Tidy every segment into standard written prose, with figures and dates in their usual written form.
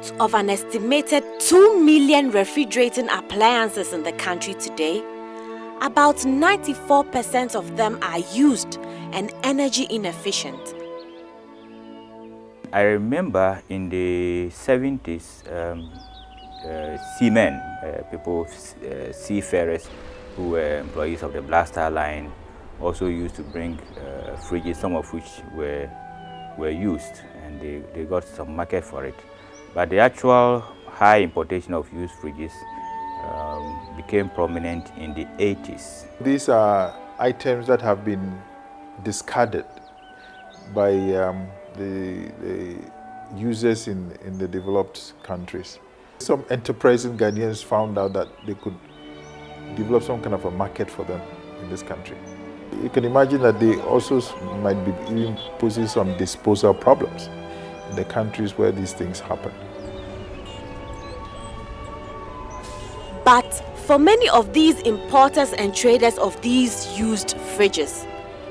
Out of an estimated 2 million refrigerating appliances in the country today, about 94% of them are used and energy inefficient. I remember in the 70s, seamen, seafarers who were employees of the Blaster line also used to bring fridges, some of which were used, and they got some market for it. But the actual high importation of used fridges became prominent in the 80s. These are items that have been discarded by the users in the developed countries. Some enterprising Ghanaians found out that they could develop some kind of a market for them in this country. You can imagine that they also might be even posing some disposal problems in the countries where these things happen. But for many of these importers and traders of these used fridges,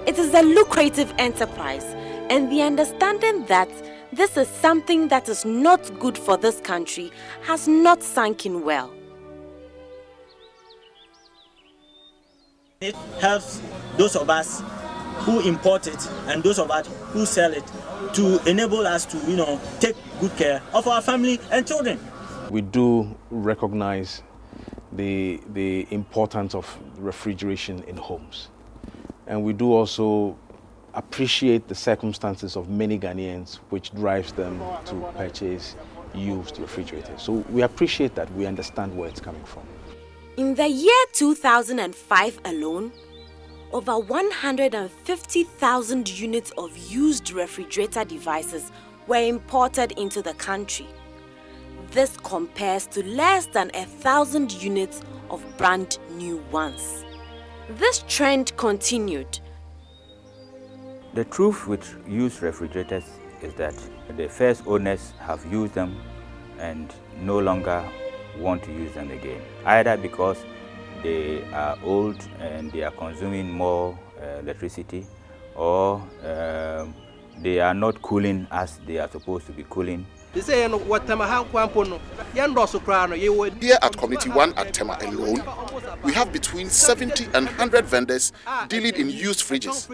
it is a lucrative enterprise, and the understanding that this is something that is not good for this country has not sunk in well. It helps those of us who import it and those of us who sell it to enable us to, take good care of our family and children. We do recognize the importance of refrigeration in homes. And we do also appreciate the circumstances of many Ghanaians which drives them to purchase used refrigerators. So we appreciate that, we understand where it's coming from. In the year 2005 alone, over 150,000 units of used refrigerator devices were imported into the country. This compares to less than 1,000 units of brand new ones. This trend continued. The truth with used refrigerators is that the first owners have used them and no longer want to use them again, either because they are old and they are consuming more electricity, or they are not cooling as they are supposed to be cooling. Here at Community 1 at Tema alone, we have between 70 and 100 vendors dealing in used fridges.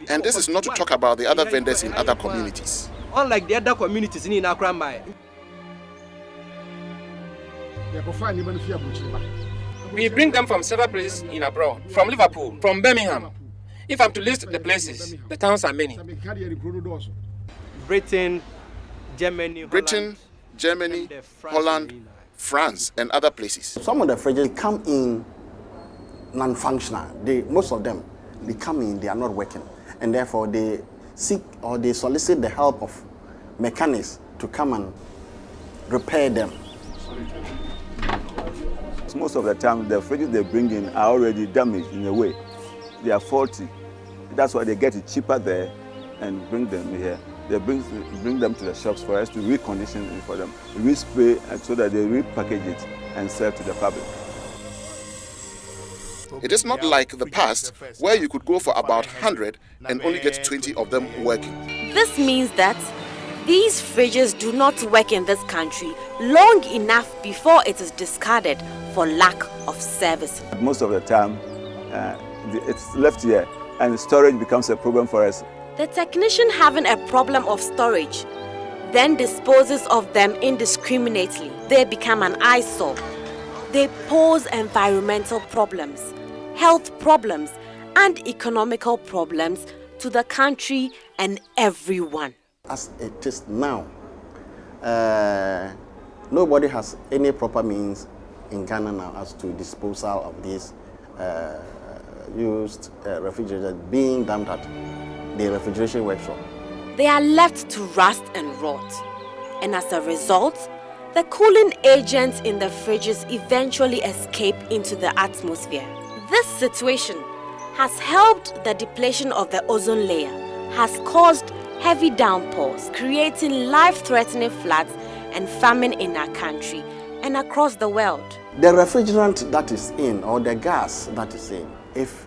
And this is not to talk about the other vendors in other communities. Unlike the other communities in Akrambai. We bring them from several places in abroad, from Liverpool, from Birmingham. If I'm to list the places, the towns are many. Britain, Germany, Holland, France, and other places. Some of the fridges come in non-functional. Most of them, they come in, they are not working. And therefore, they seek or they solicit the help of mechanics to come and repair them. Most of the time, the fridges they bring in are already damaged in a way. They are faulty. That's why they get it cheaper there and bring them here. They bring them to the shops for us to recondition it for them, respray, and so that they repackage it and sell to the public. It is not like the past, where you could go for about 100 and only get 20 of them working. This means that these fridges do not work in this country long enough before it is discarded for lack of service. Most of the time, it's left here and storage becomes a problem for us. The technician having a problem of storage then disposes of them indiscriminately. They become an eyesore. They pose environmental problems, health problems, and economical problems to the country and everyone. As it is now, nobody has any proper means in Ghana now as to disposal of these used refrigerators being dumped at the refrigeration workshop. They are left to rust and rot, and as a result, the cooling agents in the fridges eventually escape into the atmosphere. This situation has helped the depletion of the ozone layer, has caused heavy downpours, creating life-threatening floods and famine in our country and across the world. The refrigerant that is in, or the gas that is in, if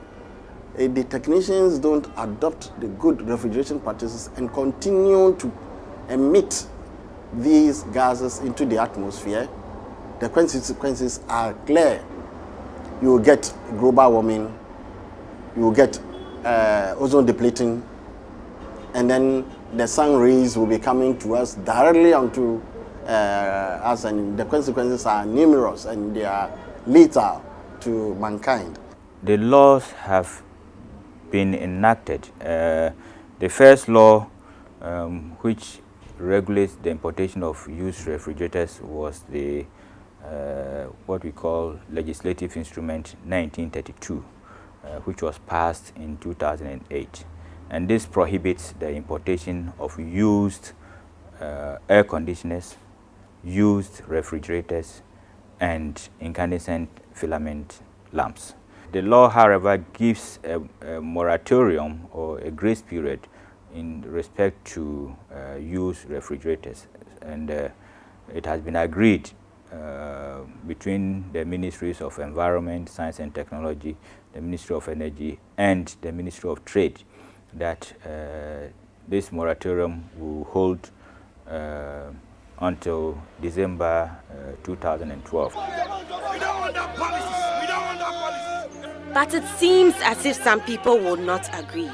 the technicians don't adopt the good refrigeration practices and continue to emit these gases into the atmosphere, the consequences are clear. You will get global warming, you will get ozone depleting, and then the sun rays will be coming to us directly onto us, and the consequences are numerous and they are lethal to mankind. The laws have been enacted. The first law which regulates the importation of used refrigerators was the what we call Legislative Instrument 1932, which was passed in 2008. And this prohibits the importation of used air conditioners, used refrigerators, and incandescent filament lamps. The law, however, gives a moratorium or a grace period in respect to used refrigerators, and it has been agreed between the Ministries of Environment, Science and Technology, the Ministry of Energy, and the Ministry of Trade that this moratorium will hold until December 2012. But it seems as if some people will not agree.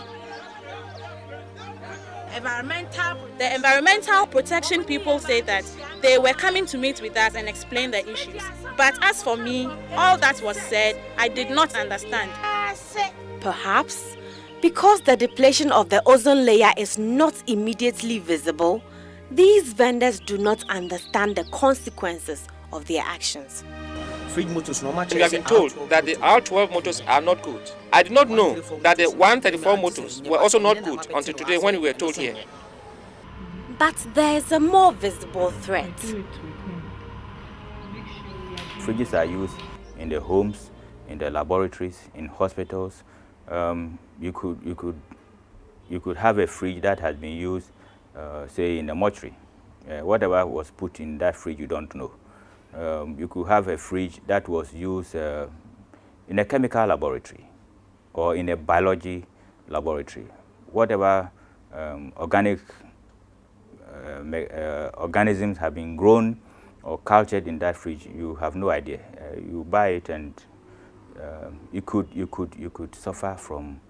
The environmental protection people say that they were coming to meet with us and explain the issues. But as for me, all that was said, I did not understand. Perhaps because the depletion of the ozone layer is not immediately visible, these vendors do not understand the consequences of their actions. We have been told that the R12 motors are not good. I did not know that the 134 motors were also not good until today when we were told here. But there is a more visible threat. Fridges are used in the homes, in the laboratories, in hospitals. You could have a fridge that has been used, say, in the mortuary. Whatever was put in that fridge, you don't know. You could have a fridge that was used in a chemical laboratory or in a biology laboratory. Whatever organic organisms have been grown or cultured in that fridge, you have no idea. You buy it and you could suffer from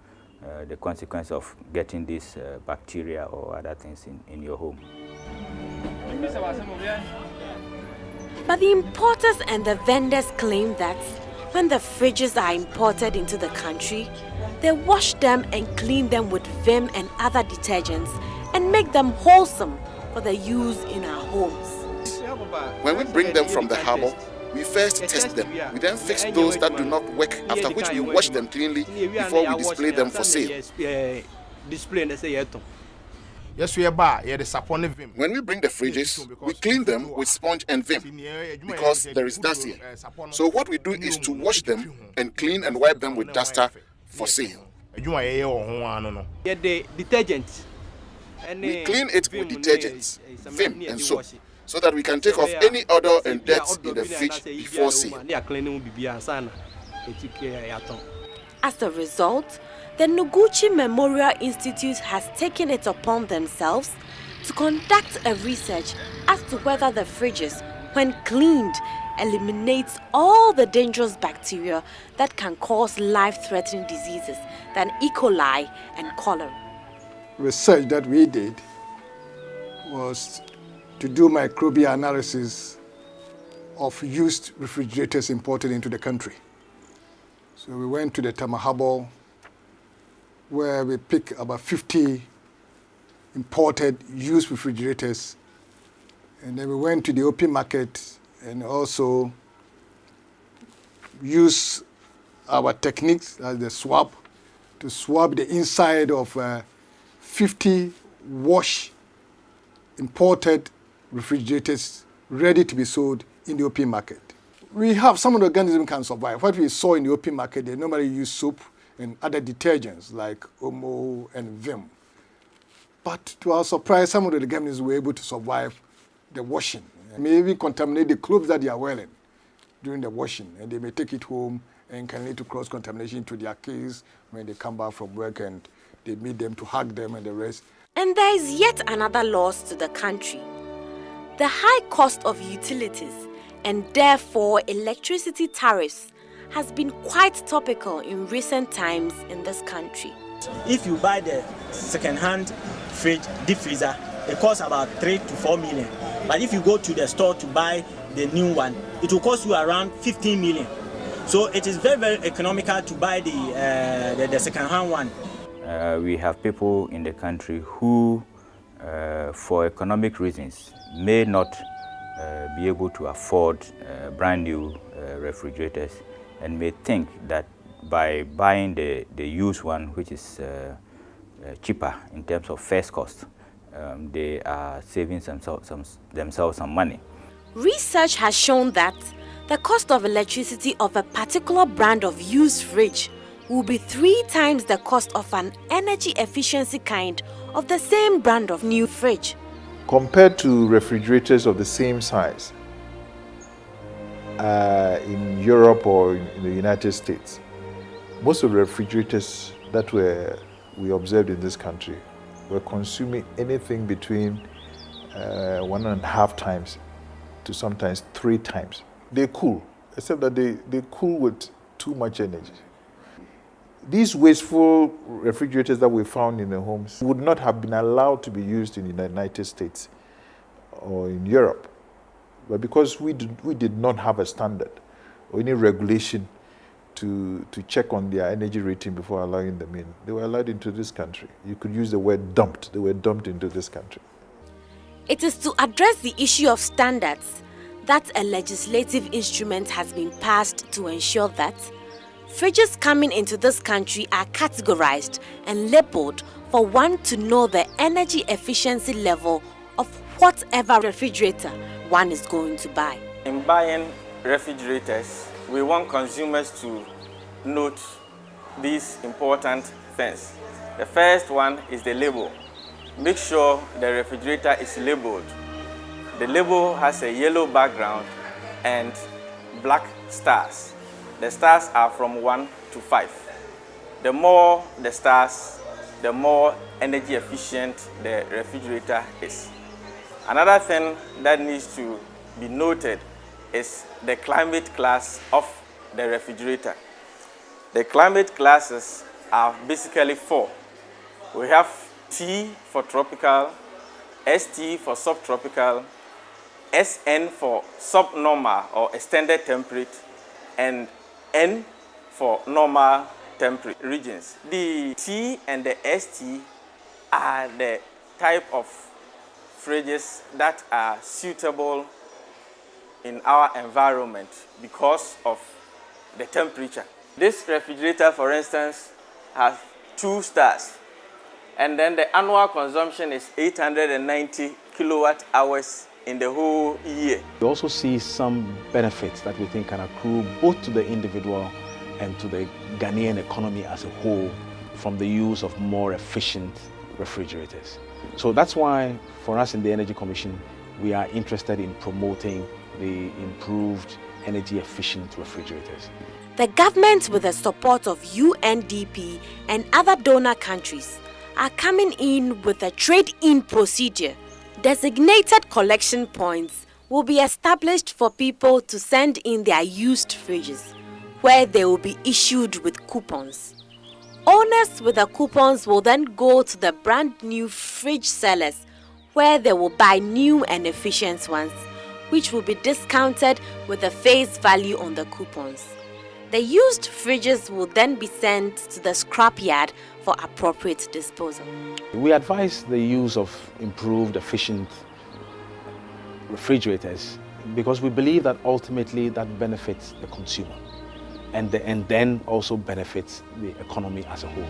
the consequence of getting this bacteria or other things in your home. But the importers and the vendors claim that when the fridges are imported into the country, they wash them and clean them with Vim and other detergents and make them wholesome for the use in our homes. When we bring them from the harbor, we first test them. We then fix those that do not work, after which we wash them cleanly before we display them for sale. When we bring the fridges, we clean them with sponge and Vim because there is dust here. So what we do is to wash them and clean and wipe them with duster for sale. We clean it with detergents, Vim and soap, so that we can take off any odor and dirt in the fridge before sale. As a result, the Noguchi Memorial Institute has taken it upon themselves to conduct a research as to whether the fridges, when cleaned, eliminates all the dangerous bacteria that can cause life-threatening diseases than E. coli and cholera. Research that we did was to do microbial analysis of used refrigerators imported into the country. So we went to the Tamahabo, where we picked about 50 imported used refrigerators. And then we went to the open market and also used our techniques as the swab to swab the inside of 50 wash imported refrigerators ready to be sold in the open market. We have some of the organisms can survive. What we saw in the open market, they normally use soap and other detergents like Omo and Vim. But to our surprise, some of the organisms were able to survive the washing. Maybe contaminate the clothes that they are wearing during the washing, and they may take it home and can lead to cross-contamination to their kids when they come back from work and they meet them to hug them and the rest. And there is yet another loss to the country. The high cost of utilities and therefore electricity tariffs has been quite topical in recent times in this country. If you buy the second-hand fridge, deep freezer, it costs about 3 to 4 million. But if you go to the store to buy the new one, it will cost you around 15 million. So it is very, very economical to buy the second-hand one. We have people in the country who, for economic reasons, may not be able to afford brand new refrigerators, and may think that by buying the used one, which is cheaper in terms of first cost, they are saving themselves some money. Research has shown that the cost of electricity of a particular brand of used fridge will be 3 times the cost of an energy efficiency kind of the same brand of new fridge. Compared to refrigerators of the same size in Europe or in the United States, most of the refrigerators that we observed in this country were consuming anything between 1.5 times to sometimes 3 times. They cool, except that they cool with too much energy. These wasteful refrigerators that we found in the homes would not have been allowed to be used in the United States or in Europe. But because we did not have a standard or any regulation to check on their energy rating before allowing them in, they were allowed into this country. You could use the word dumped. They were dumped into this country. It is to address the issue of standards that a legislative instrument has been passed to ensure that fridges coming into this country are categorized and labeled for one to know the energy efficiency level of whatever refrigerator one is going to buy. In buying refrigerators, we want consumers to note these important things. The first one is the label. Make sure the refrigerator is labeled. The label has a yellow background and black stars. The stars are from 1 to 5. The more the stars, the more energy efficient the refrigerator is. Another thing that needs to be noted is the climate class of the refrigerator. The climate classes are basically 4. We have T for tropical, ST for subtropical, SN for subnormal or extended temperate, and N for normal temperate regions. The T and the ST are the type of fridges that are suitable in our environment because of the temperature. This refrigerator, for instance, has 2 stars, and then the annual consumption is 890 kilowatt hours in the whole year. We also see some benefits that we think can accrue both to the individual and to the Ghanaian economy as a whole from the use of more efficient refrigerators. So that's why for us in the Energy Commission, we are interested in promoting the improved energy efficient refrigerators. The government, with the support of UNDP and other donor countries, are coming in with a trade-in procedure. Designated collection points will be established for people to send in their used fridges, where they will be issued with coupons. Owners with the coupons will then go to the brand new fridge sellers, where they will buy new and efficient ones, which will be discounted with the face value on the coupons. The used fridges will then be sent to the scrapyard for appropriate disposal. We advise the use of improved, efficient refrigerators because we believe that ultimately that benefits the consumer and then also benefits the economy as a whole.